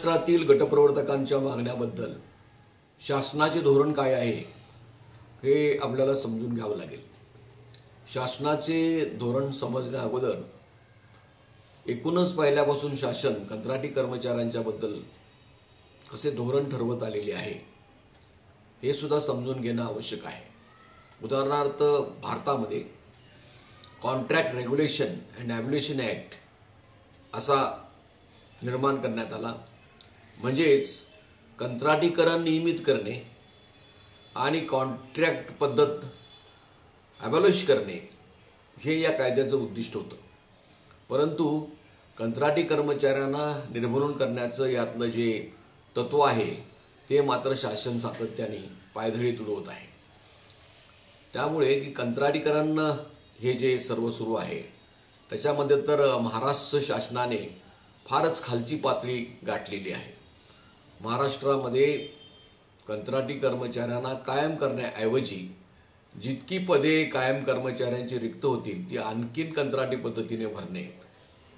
महाराष्ट्रातील गटप्रवर्तकांच्या मागण्याबद्दल शासनाचे धोरण काय आहे हे आपल्याला समजून घ्यावं लागेल। शासनाचे धोरण समजण्या अगोदर एकूणच पहिल्यापासून शासन कंत्राटी कर्मचाऱ्यांच्या बद्दल कसे धोरण ठरवत आलेले आहे हे सुद्धा समजून घेणं आवश्यक आहे। उदाहरणार्थ भारतामध्ये कॉन्ट्रॅक्ट रेग्युलेशन अँड ॲब्युलेशन ॲक्ट असा निर्माण करण्यात आला, म्हणजेच कंत्राटीकरण नियमित करणे आणि कॉन्ट्रॅक्ट पद्धत ॲबॉलिश करणे हे या कायद्याचं उद्दिष्ट होतं। परंतु कंत्राटी कर्मचाऱ्यांना निर्मूलन करण्याचं यातलं जे तत्व आहे ते मात्र शासन सातत्याने पायधळी तुडवत आहे। त्यामुळे की कंत्राटीकरण हे जे सर्व सुरू आहे त्याच्यामध्ये तर महाराष्ट्र शासनाने फारच खालची पातळी गाठलेली आहे। महाराष्ट्रामध्ये कंत्राटी कर्मचाऱ्यांना कायम करण्याऐवजी जितकी पदे कायम कर्मचाऱ्यांची रिक्त होतील ती आणखीन कंत्राटी पद्धतीने भरणे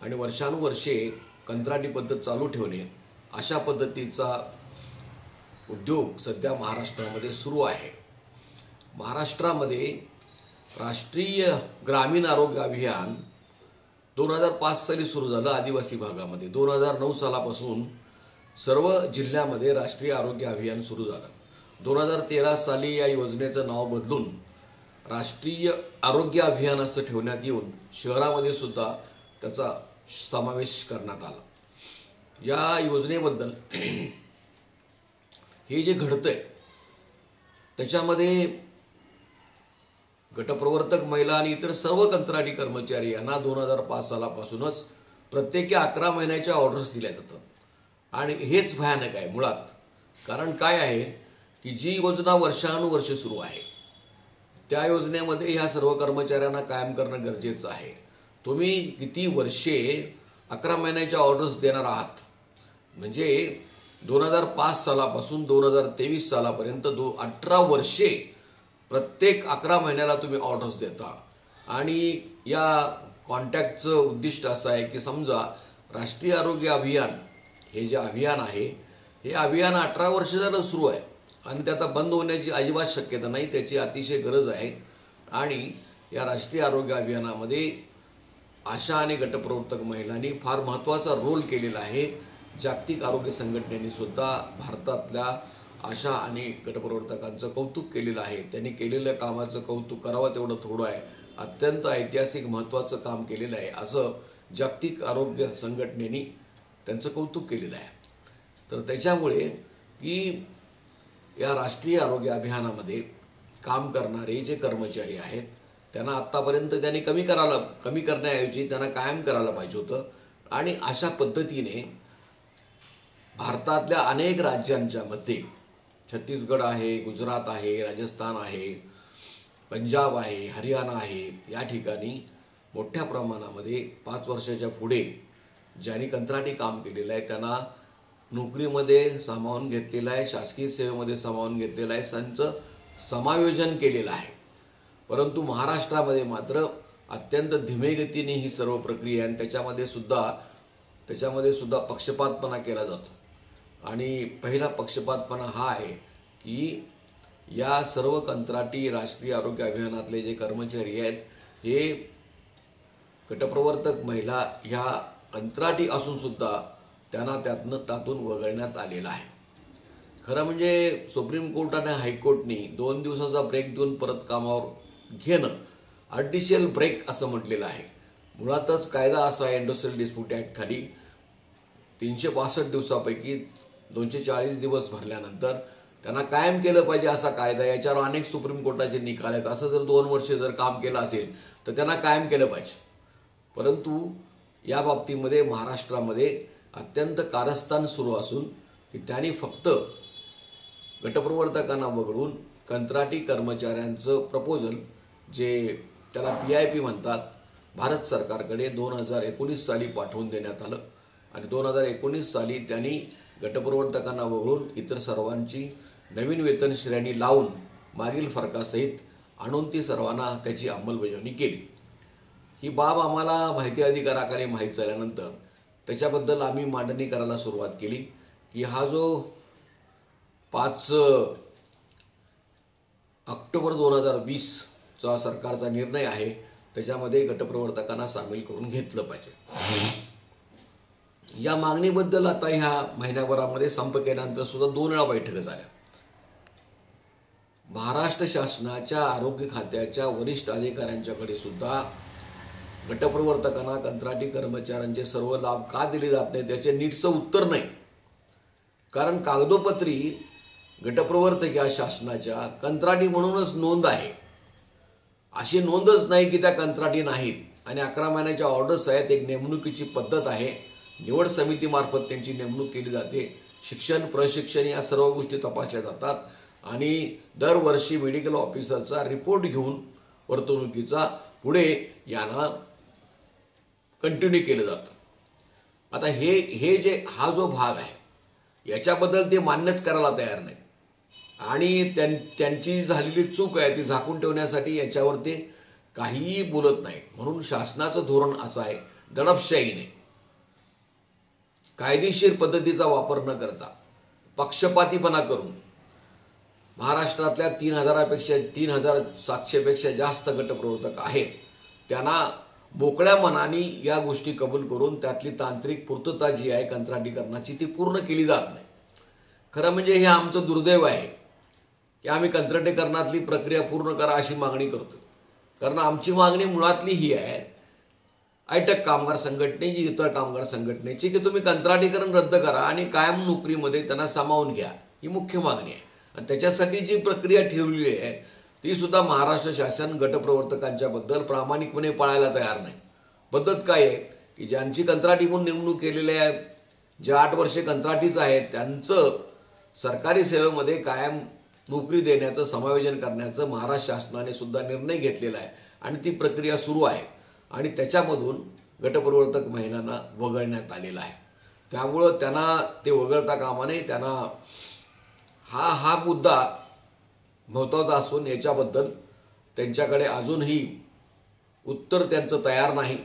आणि वर्षानुवर्षे कंत्राटी पद्धत चालू ठेवणे अशा पद्धतीचा उद्योग सध्या महाराष्ट्रामध्ये सुरू आहे। महाराष्ट्रामध्ये राष्ट्रीय ग्रामीण आरोग्य अभियान 2005 साली सुरू झालं आदिवासी भागामध्ये। 2009 सालापासून सर्व जिल्ह्यामध्ये राष्ट्रीय आरोग्य अभियान सुरू झालं। 2013 साली या योजनेचं नाव बदलून राष्ट्रीय आरोग्य अभियान असं ठेवण्यात येऊन शहरामध्ये सुद्धा त्याचा समावेश करण्यात आला। या योजनेबद्दल हे जे घडतंय त्याच्यामध्ये गटप्रवर्तक महिला आणि इतर सर्व कंत्राटी कर्मचारी यांना 2005 सालापासूनच प्रत्येकी 11 महिन्याच्या ऑर्डर्स दिल्या जातात आणि हेच भयानक आहे मुळात। कारण काय आहे की जी योजना वर्षानुवर्ष सुरू आहे त्या योजनेमध्ये ह्या सर्व कर्मचाऱ्यांना कायम करणं गरजेचं आहे। तुम्ही किती वर्षे 11 महिन्याच्या ऑर्डर्स देणार आहात, म्हणजे 2005 सालापासून 2023 सालापर्यंत 18 वर्षे प्रत्येक 11 महिन्याला तुम्ही ऑर्डर्स देता। आणि या कॉन्ट्रॅक्टचं उद्दिष्ट असं आहे की समजा राष्ट्रीय आरोग्य अभियान हे जे अभियान आहे हे अभियान 18 वर्ष झालं सुरू आहे आणि ते आता बंद होण्याची अजिबात शक्यता नाही, त्याची अतिशय गरज आहे। आणि या राष्ट्रीय आरोग्य अभियानामध्ये आशा आणि गटप्रवर्तक महिलांनी फार महत्त्वाचा रोल केलेला आहे। जागतिक आरोग्य संघटनेने सुद्धा भारतातल्या आशा आणि गटप्रवर्तकांचं कौतुक केलेलं आहे। त्यांनी केलेल्या कामाचं कौतुक करावं तेवढं थोडं आहे। अत्यंत ऐतिहासिक महत्त्वाचं काम केलेलं आहे असं जागतिक आरोग्य संघटनेने त्यांचं कौतुक केलेलं आहे। तर त्याच्यामुळे की या राष्ट्रीय आरोग्य अभियानामध्ये काम करणारे जे कर्मचारी आहेत त्यांना आत्तापर्यंत त्यांनी कमी करण्याऐवजी त्यांना कायम करायला पाहिजे होतं। आणि अशा पद्धतीने भारतातल्या अनेक राज्यांच्या मध्ये छत्तीसगड आहे, गुजरात आहे, राजस्थान आहे, पंजाब आहे, हरियाणा आहे, या ठिकाणी मोठ्या प्रमाणामध्ये 5 वर्षाच्या पुढे ज्यांनी कंत्राटी काम केलेलं आहे त्यांना नोकरीमध्ये सामावून घेतलेलं आहे, शासकीय सेवेमध्ये सामावून घेतलेलं आहे, त्यांचं समायोजन केलेलं आहे। परंतु महाराष्ट्रामध्ये मात्र अत्यंत धीमे गतीने ही सर्व प्रक्रिया आणि त्याच्यामध्ये सुद्धा पक्षपातपणा केला जातो। आणि पहिला पक्षपातपणा हा आहे की या सर्व कंत्राटी राष्ट्रीय आरोग्य अभियानातले जे कर्मचारी आहेत हे गटप्रवर्तक महिला ह्या कंत्राटी असून सुद्धा त्यांना त्यातून वगळण्यात आलेलं आहे। खरं म्हणजे सुप्रीम कोर्ट आणि हायकोर्टनी 2 दिवसाचा ब्रेक देऊन परत कामावर घेणं अडिशियल ब्रेक असं म्हटलेलं आहे। मुळातच कायदा असा आहे इंडस्ट्रियल डिस्प्यूट ॲक्ट खाली 362 दिवसापैकी 240 दिवस भरल्यानंतर त्यांना कायम केलं पाहिजे असा कायदा। याच्यावर अनेक सुप्रीम कोर्टाचे निकाल आहेत। असं जर 2 वर्ष जर काम केलं असेल तर त्यांना कायम केलं पाहिजे। परंतु या बाबतीमध्ये महाराष्ट्रामध्ये अत्यंत कारस्थान सुरू असून की त्यांनी फक्त गटप्रवर्तकांना वगळून कंत्राटी कर्मचाऱ्यांचं प्रपोजल जे त्याला PIP म्हणतात भारत सरकारकडे 2019 साली पाठवून देण्यात आलं आणि 2019 साली त्यांनी गटप्रवर्तकांना वगळून इतर सर्वांची नवीन वेतन श्रेणी लावून मागील फरकासहित आणून ती सर्वांना त्याची अंमलबजावणी केली। ही बाब आम्हाला माहिती अधिकाराखाली माहीत झाल्यानंतर त्याच्याबद्दल आम्ही मांडणी करायला सुरुवात केली की हा जो 5 ऑक्टोबर 2020चा सरकारचा निर्णय आहे त्याच्यामध्ये गटप्रवर्तकांना सामील करून घेतलं पाहिजे। या मागणीबद्दल आता ह्या महिन्याभरामध्ये संप केल्यानंतर सुद्धा 2 वेळा बैठका झाल्या। महाराष्ट्र शासनाच्या आरोग्य खात्याच्या वरिष्ठ अधिकाऱ्यांच्याकडे सुद्धा गटप्रवर्तकांना कंत्राटी कर्मचाऱ्यांचे सर्व लाभ का दिले जात नाही त्याचे नीटचं उत्तर नाही। कारण कागदोपत्री गटप्रवर्तक या शासनाच्या कंत्राटी म्हणूनच नोंद आहे, अशी नोंदच नाही की त्या कंत्राटी नाहीत आणि 11 महिन्याच्या ऑर्डर्स आहेत। एक नेमणुकीची पद्धत आहे, निवड समितीमार्फत त्यांची नेमणूक केली जाते, शिक्षण प्रशिक्षण या सर्व गोष्टी तपासल्या जातात आणि दरवर्षी मेडिकल ऑफिसरचा रिपोर्ट घेऊन वर्तणुकीचा पुढे यांना कंटिन्यू केलं जातं। आता हे हा जो भाग आहे याच्याबद्दल ते मान्यच करायला तयार नाहीत आणि त्यांची झालेली चूक आहे ती झाकून ठेवण्यासाठी याच्यावर ते काहीही बोलत नाहीत। म्हणून शासनाचं धोरण असं आहे, दडपशाहीने कायदेशीर पद्धतीचा वापर न करता पक्षपातीपणा करून महाराष्ट्रातल्या 3,700 पेक्षा जास्त गटप्रवर्तक आहेत त्यांना मोकळ्या मनाने या गोष्टी कबूल करून त्यातली तांत्रिक पूर्तता जी आहे कंत्राटीकरणाची ती पूर्ण केली जात नाही। खरं म्हणजे हे आमचं दुर्दैव आहे की आम्ही कंत्राटीकरणातली प्रक्रिया पूर्ण करा अशी मागणी करतो। कारण आमची मागणी मुळातली ही आहे आयटक कामगार संघटनेची, इतर कामगार संघटनेची, की तुम्ही कंत्राटीकरण रद्द करा आणि कायम नोकरीमध्ये त्यांना सामावून घ्या, ही मुख्य मागणी आहे। आणि त्याच्यासाठी जी प्रक्रिया ठेवलेली आहे ती सुद्धा महाराष्ट्र शासन गटप्रवर्तकांच्या बद्दल प्रामाणिकपणे पाळायला तयार नाही। पद्धत काय आहे की ज्यांची कंत्राटी म्हणून नेमणूक केलेली आहे, जे 8 वर्षे कंत्राटीच आहेत त्यांचं सरकारी सेवेमध्ये कायम नोकरी देण्याचं समायोजन करण्याचं महाराष्ट्र शासनाने सुद्धा निर्णय घेतलेला आहे आणि ती प्रक्रिया सुरू आहे आणि त्याच्यामधून गटप्रवर्तक महिलांना वगळण्यात आलेला आहे। त्यामुळं त्यांना ते वगळता कामा नये। त्यांना हा मुद्दा महत्त्वाचा असून याच्याबद्दल त्यांच्याकडे अजूनही उत्तर त्यांचं तयार नाही।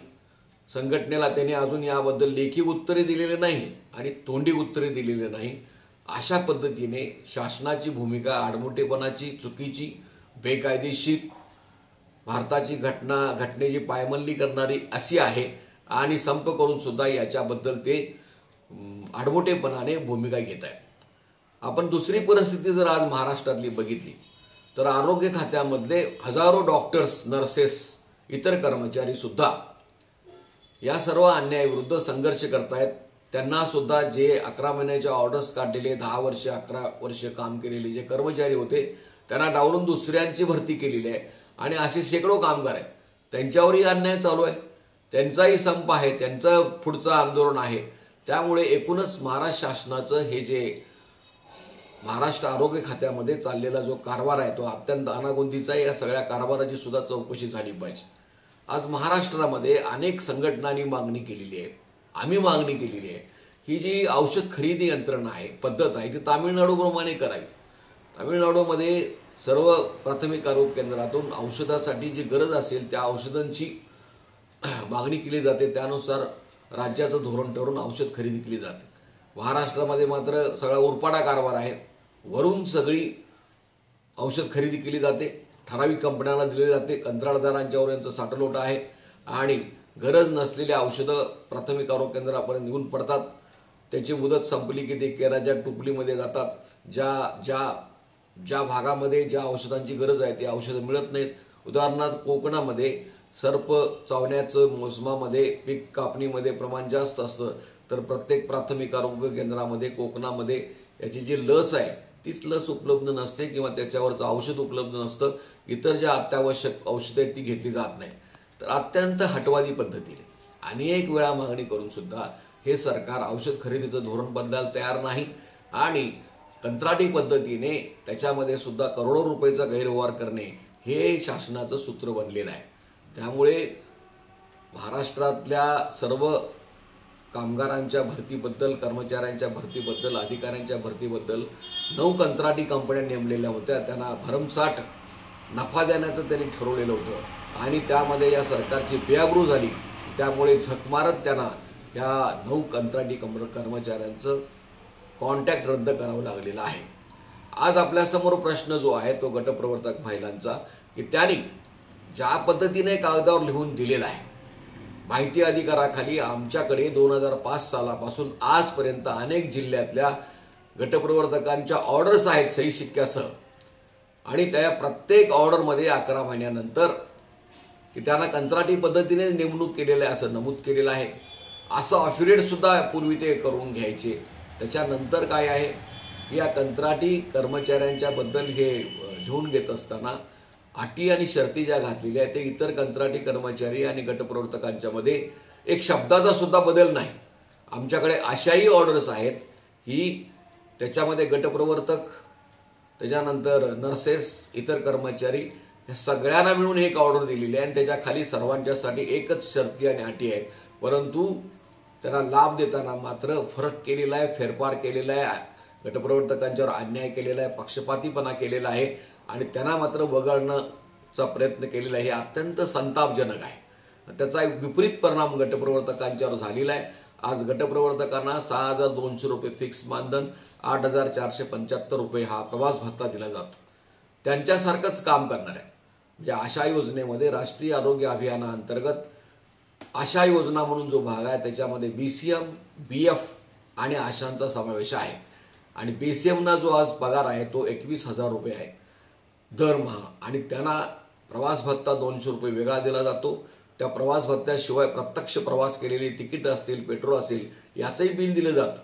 संघटनेला त्यांनी अजून याबद्दल लेखी उत्तरे दिलेले नाही आणि तोंडी उत्तरे दिलेले नाही। अशा पद्धतीने शासनाची भूमिका आडमुठेपणाची, चुकीची, बेकायदेशीर, भारताची घटनेची पायमल्ली करणारी अशी आहे आणि संप करून सुद्धा याच्याबद्दल ते आडमुठेपणाने भूमिका घेत आहेत। आपण दुसरी परिस्थिती जर आज महाराष्ट्रातली बघितली तर आरोग्य खात्यामधले हजारो डॉक्टर्स, नर्सेस, इतर कर्मचारी सुद्धा या सर्व अन्यायाविरुद्ध संघर्ष करतायत। त्यांना सुद्धा जे 11 महिन्याच्या ऑर्डर्स काढलेले 10 वर्ष 11 वर्ष काम केलेले जे कर्मचारी होते त्यांना डावलून दुसऱ्यांची भरती केलेली आहे आणि असे शेकडो कामगार आहेत, त्यांच्यावरही अन्याय चालू आहे, त्यांचाही संप आहे, त्यांचं पुढचं आंदोलन आहे। त्यामुळे एकूणच महाराष्ट्र शासनाचं हे जे महाराष्ट्र आरोग्य खात्यामध्ये चाललेला जो कारभार आहे तो अत्यंत अनागोंदीचा आहे। या सगळ्या कारभाराची सुद्धा चौकशी झाली पाहिजे। आज महाराष्ट्रामध्ये अनेक संघटनांनी मागणी केलेली आहे, आम्ही मागणी केलेली आहे, ही जी औषध खरेदी यंत्रणा आहे, पद्धत आहे ती तामिळनाडूप्रमाणे करावी। तामिळनाडूमध्ये सर्व प्राथमिक आरोग्य केंद्रातून औषधासाठी जी गरज असेल त्या औषधांची मागणी केली जाते, त्यानुसार राज्याचं धोरण ठरवून औषध खरेदी केली जाते। महाराष्ट्रामध्ये मात्र सगळा उरपाटा कारभार आहे, वरून सगळी औषध खरेदी केली जाते, ठराविक कंपन्यांना दिली जाते, कंत्राटदारांच्यावर यांचं साठलोट आहे आणि गरज नसलेली औषधं प्राथमिक आरोग्य केंद्रापर्यंत येऊन पडतात। त्याची मुदत संपली की ते केराच्या टुपलीमध्ये जातात। ज्या भागामध्ये ज्या औषधांची गरज आहे ते औषधं मिळत नाहीत। उदाहरणार्थ कोकणामध्ये सर्प चावण्याचं मोसमामध्ये पीक कापणीमध्ये प्रमाण जास्त असतं, तर प्रत्येक प्राथमिक आरोग्य केंद्रामध्ये कोकणामध्ये याची जी लस आहे तीच लस उपलब्ध नसते किंवा त्याच्यावरचं औषध उपलब्ध नसतं। इतर ज्या अत्यावश्यक औषधं आहेत ती घेतली जात नाही। तर अत्यंत हटवादी पद्धतीने अनेक वेळा मागणी करून सुद्धा हे सरकार औषध खरेदीचं धोरण बदलायला तयार नाही आणि कंत्राटी पद्धतीने त्याच्यामध्ये सुद्धा करोडो रुपयाचा गैरव्यवहार करणे हे शासनाचं सूत्र बनलेलं आहे। त्यामुळे महाराष्ट्रातल्या सर्व कामगारांच्या भरतीबद्दल, कर्मचाऱ्यांच्या भरतीबद्दल, अधिकाऱ्यांच्या भरतीबद्दल 9 कंत्राटी कंपन्या नेमलेल्या होत्या, त्यांना भरमसाठ नफा देण्याचं त्यांनी ठरवलेलं होतं आणि त्यामध्ये या सरकारची बेआबरू झाली। त्यामुळे झक मारत त्यांना या 9 कंत्राटी कर्मचाऱ्यांचं कॉन्ट्रॅक्ट रद्द करावं लागलेला आहे। आज आपल्यासमोर प्रश्न जो आहे तो गटप्रवर्तक महिलांचा की त्यांनी ज्या पद्धतीने कागदावर लिहून दिलेला आहे, माहिती अधिकाराखाली आमच्याकडे 2005 सालापासून आजपर्यंत अनेक जिल्ह्यातल्या गटप्रवर्तकांच्या ऑर्डर्स आहेत सही शिक्क्यासह, आणि त्या प्रत्येक ऑर्डरमध्ये 11 महिन्यानंतर की त्यांना कंत्राटी पद्धतीने नेमणूक केलेलं आहे असं नमूद केलेलं आहे। असं अफिडेविट सुद्धा पूर्वी ते करून घ्यायचे। त्याच्यानंतर काय आहे की या कंत्राटी कर्मचाऱ्यांच्या बद्दल हे लिहून घेत असताना अटी आणि शर्ती ज्या घातलेल्या आहेत ते इतर कंत्राटी कर्मचारी आणि गटप्रवर्तकांच्या मध्ये एक शब्दाचा सुद्धा बदल नाही। आमच्याकडे अशाही ऑर्डर्स आहेत की त्याच्यामध्ये गटप्रवर्तक, त्याच्यानंतर नर्सेस, इतर कर्मचारी या सगळ्यांना मिळून एक ऑर्डर दिलेली आहे आणि त्याच्या खाली सर्वांच्यासाठी एकच शर्ती आणि अटी आहेत, परंतु त्यांना लाभ देताना मात्र फरक केलेला आहे, फेरफार केलेला आहे, गटप्रवर्तकांच्यावर अन्याय केलेला आहे, पक्षपातीपणा केलेला आहे आणि त्यांना मात्र वगळण्याचा प्रयत्न केलेला आहे। हे अत्यंत संतापजनक आहे। त्याचा एक विपरीत परिणाम गटप्रवर्तकांच्यावर झालेला आहे। आज गटप्रवर्तकांना 6,200 रुपये फिक्स मानधन, 8,475 रुपये हा प्रवास भत्ता दिला जातो। त्यांच्यासारखंच काम करणार आहे म्हणजे आशा योजनेमध्ये राष्ट्रीय आरोग्य अभियानाअंतर्गत आशा योजना म्हणून जो भाग आहे त्याच्यामध्ये BCM, BF आणि आशांचा समावेश आहे आणि BCMना जो आज पगार आहे तो 21,000 रुपये आहे दरमहा आणि त्यांना प्रवास भत्ता 200 रुपये वेगळा दिला जातो। त्या प्रवास भत्त्याशिवाय प्रत्यक्ष प्रवास केलेली तिकीट असतील, पेट्रोल असेल याचंही बिल दिलं जातं,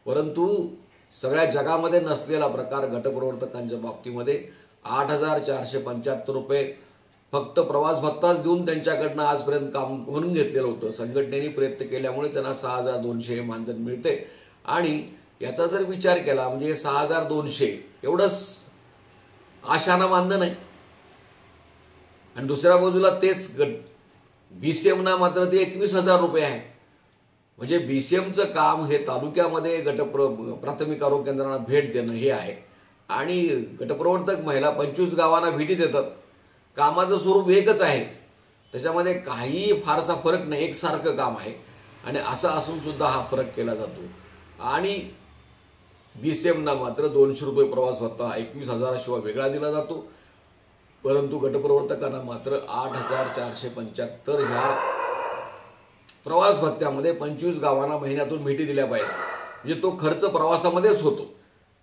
परंतु सगळ्या जगामध्ये नसलेला प्रकार गटप्रवर्तकांच्या बाबतीमध्ये 8,475 रुपये फक्त प्रवास भत्ताच देऊन त्यांच्याकडनं आजपर्यंत काम करून घेतलेलं होतं। संघटनेने प्रयत्न केल्यामुळे त्यांना 6,200 हे मानधन मिळते आणि याचा जर विचार केला म्हणजे 6,200 एवढंच आशाना मानधन आहे आणि दुसऱ्या बाजूला तेच BCMना मात्र ते 21,000 रुपये आहे। म्हणजे BCMचं काम हे तालुक्यामध्ये प्राथमिक आरोग्य केंद्रांना भेट देणं हे आहे आणि गटप्रवर्तक महिला 25 गावांना भेटी देतात। कामाचं स्वरूप एकच आहे, त्याच्यामध्ये काही फारसा फरक नाही, एकसारखं काम आहे आणि असं असून सुद्धा हा फरक केला जातो आणि BCMना मात्र 200 रुपये प्रवास भत्ता 21,000 शिवाय वेगळा दिला जातो, परंतु गटप्रवर्तकांना मात्र 8,475 ह्या प्रवास भत्त्यामध्ये 25 गावांना महिन्यातून भेटी दिल्या पाहिजेत। म्हणजे तो खर्च प्रवासामध्येच होतो।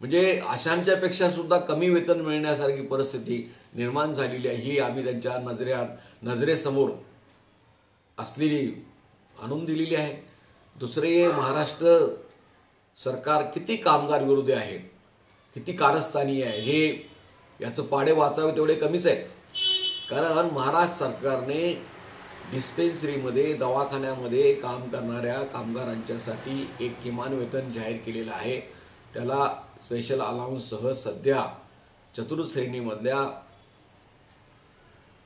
म्हणजे आशांच्यापेक्षा सुद्धा कमी वेतन मिळण्यासारखी परिस्थिती निर्माण झालेली आहे। ही आम्ही त्यांच्या नजरेसमोर असलेली आणून दिलेली आहे। दुसरे, महाराष्ट्र सरकार किती कामगार विरोधी आहे, किती कारस्थानी आहे, हे याचं पाडे वाचावे तेवढे कमीच आहेत। कारण महाराष्ट्र सरकारने डिस्पेन्सरीमध्ये, दवाखान्यामध्ये काम करणाऱ्या कामगारांच्यासाठी एक किमान वेतन जाहीर केलेलं आहे। त्याला स्पेशल अलाउन्ससह सध्या चतुर्थ श्रेणीमधल्या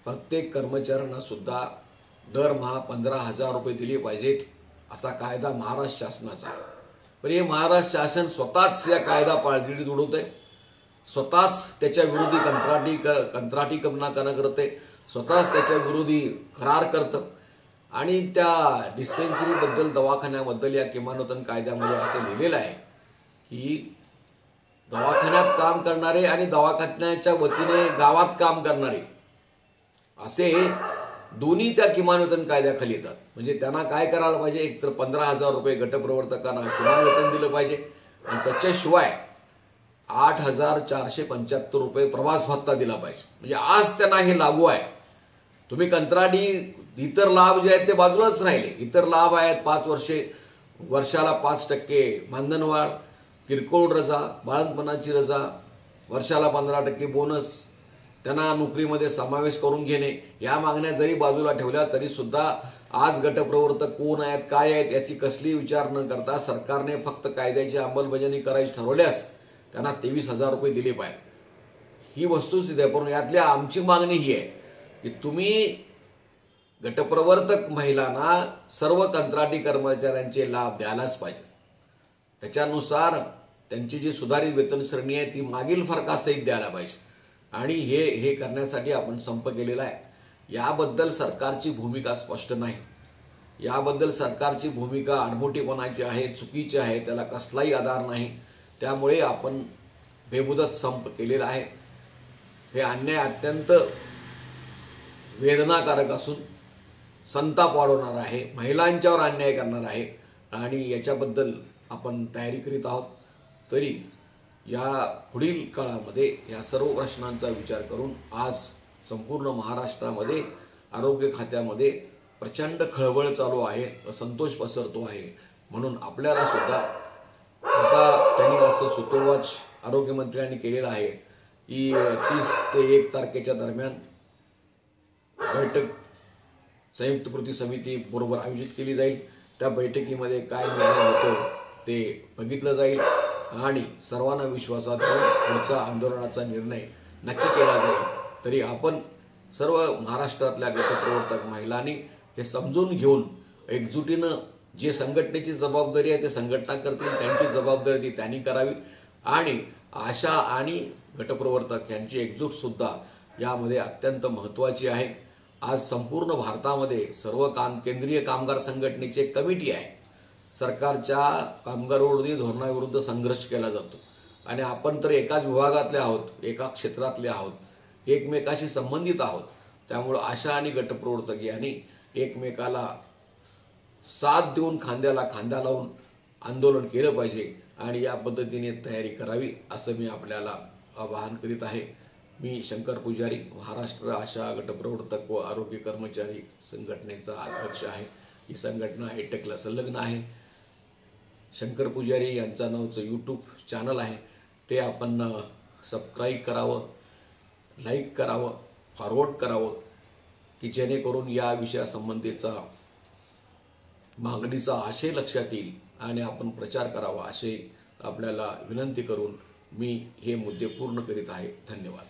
प्रत्येक कर्मचाऱ्यांना सुद्धा दरमहा 15,000 रुपये दिले पाहिजेत असा कायदा महाराष्ट्र शासनाचा आहे। पण हे महाराष्ट्र शासन स्वतःच या कायदा पाळतीत उडवतंय, स्वतःच त्याच्या विरोधी कंत्राटीकरणा करते, स्वतःच त्याच्या विरोधी करार करतं आणि त्या डिस्पेन्सरीबद्दल, दवाखान्याबद्दल या किमान वेतन कायद्यामध्ये असं लिहिलेलं आहे की दवाखान्यात काम करणारे आणि दवाखान्याच्या वतीने गावात काम करणारे असे दोन्ही त्या किमान वेतन कायद्याखाली येतात। म्हणजे त्यांना काय करायला पाहिजे, एकतर 15,000 रुपये गटप्रवर्तकांना किमान वेतन दिलं पाहिजे आणि त्याच्याशिवाय 8,475 रुपये प्रवास भत्ता दिला पाहिजे। म्हणजे आज त्यांना हे लागू आहे। तुम्ही कंत्राटी इतर लाभ जे आहेत ते बाजूलाच राहिले। इतर लाभ आहेत 5 वर्षे, वर्षाला 5% मानधनवाढ, किरकोळ रजा, बाळंतपणाची रजा, वर्षाला 15% बोनस, त्यांना नोकरीमध्ये समावेश करून घेणे, या मागण्या जरी बाजूला ठेवल्या तरी सुद्धा आज गटप्रवर्तक कोण आहेत, काय आहेत याची कसली विचार न करता सरकारने फक्त कायद्याची अंमलबजावणी करायची ठरवल्यास त्यांना 23,000 रुपये दिले पाहिजे। ही वस्तुस्थिती आहे। पण यातल्या आमची मागणी ही आहे की तुम्ही गटप्रवर्तक महिलांना सर्व कंत्राटी कर्मचाऱ्यांचे लाभ द्यायलाच पाहिजे। त्याच्यानुसार त्यांची जी सुधारित वेतन श्रेणी आहे ती मागील फरकासहित द्यायला पाहिजे आणि हे करण्यासाठी आपण संप केलेला आहे। याबद्दल सरकारची भूमिका स्पष्ट नाही। याबद्दल सरकारची भूमिका आडमुठेपणाची आहे, चुकीची आहे, त्याला कसलाही आधार नाही। त्यामुळे आपण बेमुदत संप केलेला आहे। हे अन्याय अत्यंत वेदनाकारक असून संताप वाढवणार आहे, महिलांच्यावर अन्याय करणार आहे आणि याच्याबद्दल आपण तयारी करीत आहोत। तरी या पुढील काळामध्ये या सर्व प्रश्नांचा विचार करून आज संपूर्ण महाराष्ट्रामध्ये आरोग्य खात्यामध्ये प्रचंड खळबळ चालू आहे, असंतोष पसरतो आहे। म्हणून आपल्याला सुद्धा आता त्यांनी असं सूतोवाच आरोग्यमंत्र्यांनी केलेलं आहे की 30 ते 1 तारखेच्या दरम्यान बैठक संयुक्त कृती समिती बरोबर आयोजित केली जाईल। त्या बैठकीमध्ये काय निर्णय होतो ते बघितलं जाईल आणि सर्वांना विश्वासात घेऊन पुढचा आंदोलनाचा निर्णय नक्की केला जाईल। तरी आपण सर्व महाराष्ट्रातल्या गटप्रवर्तक महिलांनी हे समजून घेऊन एकजुटीनं जे संघटनेची जबाबदारी आहे ते संघटना करतील, त्यांची जबाबदारी ती त्यांनी करावी आणि आशा आणि गटप्रवर्तक यांची एकजूट सुद्धा यामध्ये अत्यंत महत्त्वाची आहे। आज संपूर्ण भारतामध्ये सर्व केंद्रीय कामगार संघटनेची एक कमिटी आहे। सरकारच्या कामगारविरोधी धोरणाविरुद्ध संघर्ष केला जातो आणि आपण तर एकाच विभागातले आहोत, एका क्षेत्रातले आहोत, एकमेकाशी संबंधित आहोत। त्यामुळे आशा आणि गटप्रवर्तक यांनी एकमेकाला साथ देऊन खांद्याला खांदा लावून आंदोलन केलं पाहिजे आणि या पद्धतीने तयारी करावी असं मी आपल्याला आवाहन करीत आहे। मी शंकर पुजारी, महाराष्ट्र आशा गटप्रवर्तक व आरोग्य कर्मचारी संघटनेचा अध्यक्ष आहे। ही संघटना एटेकला संलग्न आहे। शंकर पुजारी यांचा नावचं यूट्यूब चॅनल आहे, ते आपण सबस्क्राईब करावं, लाईक करावं, फॉरवर्ड करावं की जेणेकरून या विषयासंबंधीचा मागणीचा आशय लक्षात येईल आणि आपण प्रचार करावा असे आपल्याला विनंती करून मी हे मुद्दे पूर्ण करीत आहे। धन्यवाद।